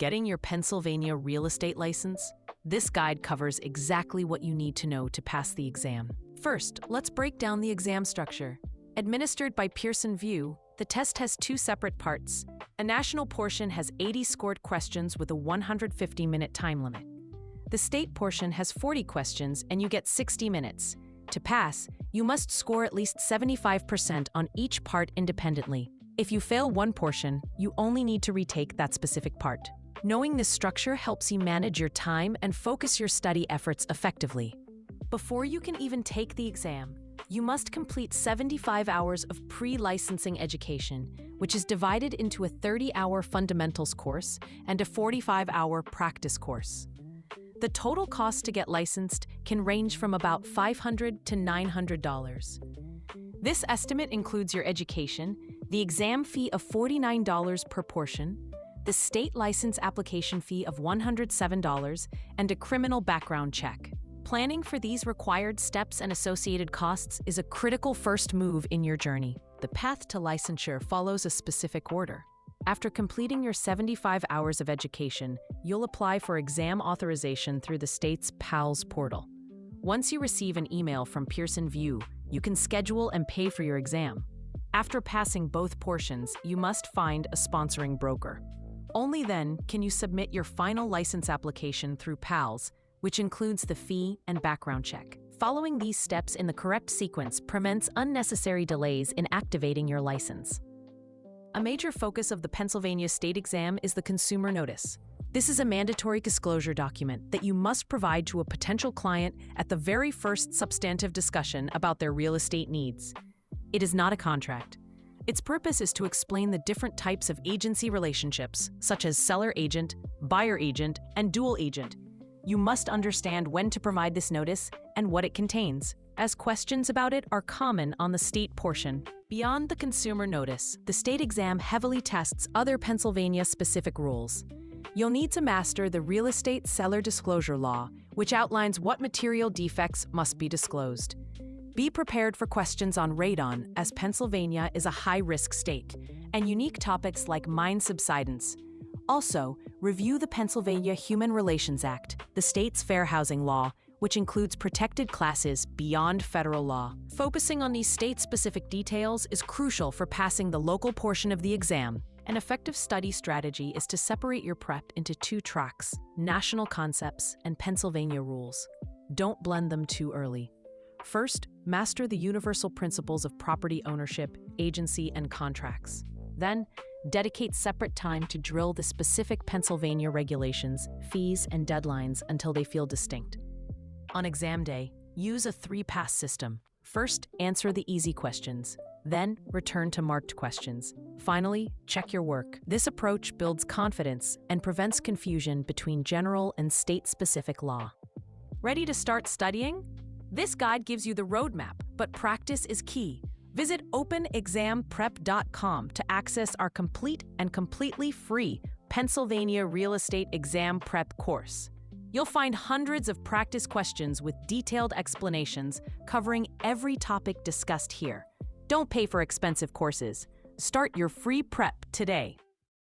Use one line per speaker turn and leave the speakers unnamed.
Getting your Pennsylvania real estate license? This guide covers exactly what you need to know to pass the exam. First, let's break down the exam structure. Administered by Pearson VUE, the test has two separate parts. A national portion has 80 scored questions with a 150-minute time limit. The state portion has 40 questions and you get 60 minutes. To pass, you must score at least 75% on each part independently. If you fail one portion, you only need to retake that specific part. Knowing this structure helps you manage your time and focus your study efforts effectively. Before you can even take the exam, you must complete 75 hours of pre-licensing education, which is divided into a 30-hour fundamentals course and a 45-hour practice course. The total cost to get licensed can range from about $500 to $900. This estimate includes your education, the exam fee of $49 per portion, the state license application fee of $107, and a criminal background check. Planning for these required steps and associated costs is a critical first move in your journey. The path to licensure follows a specific order. After completing your 75 hours of education, you'll apply for exam authorization through the state's PALS portal. Once you receive an email from Pearson VUE, you can schedule and pay for your exam. After passing both portions, you must find a sponsoring broker. Only then can you submit your final license application through PALS, which includes the fee and background check. Following these steps in the correct sequence prevents unnecessary delays in activating your license. A major focus of the Pennsylvania state exam is the consumer notice. This is a mandatory disclosure document that you must provide to a potential client at the very first substantive discussion about their real estate needs. It is not a contract. Its purpose is to explain the different types of agency relationships, such as seller agent, buyer agent, and dual agent. You must understand when to provide this notice and what it contains, as questions about it are common on the state portion. Beyond the consumer notice, the state exam heavily tests other Pennsylvania-specific rules. You'll need to master the Real Estate Seller Disclosure Law, which outlines what material defects must be disclosed. Be prepared for questions on radon, as Pennsylvania is a high-risk state, and unique topics like mine subsidence. Also, review the Pennsylvania Human Relations Act, the state's fair housing law, which includes protected classes beyond federal law. Focusing on these state-specific details is crucial for passing the local portion of the exam. An effective study strategy is to separate your prep into two tracks: national concepts and Pennsylvania rules. Don't blend them too early. First, master the universal principles of property ownership, agency, and contracts. Then, dedicate separate time to drill the specific Pennsylvania regulations, fees, and deadlines until they feel distinct. On exam day, use a 3-pass system. First, answer the easy questions. Then, return to marked questions. Finally, check your work. This approach builds confidence and prevents confusion between general and state-specific law. Ready to start studying? This guide gives you the roadmap, but practice is key. Visit openexamprep.com to access our complete and completely free Pennsylvania Real Estate Exam Prep course. You'll find hundreds of practice questions with detailed explanations covering every topic discussed here. Don't pay for expensive courses. Start your free prep today.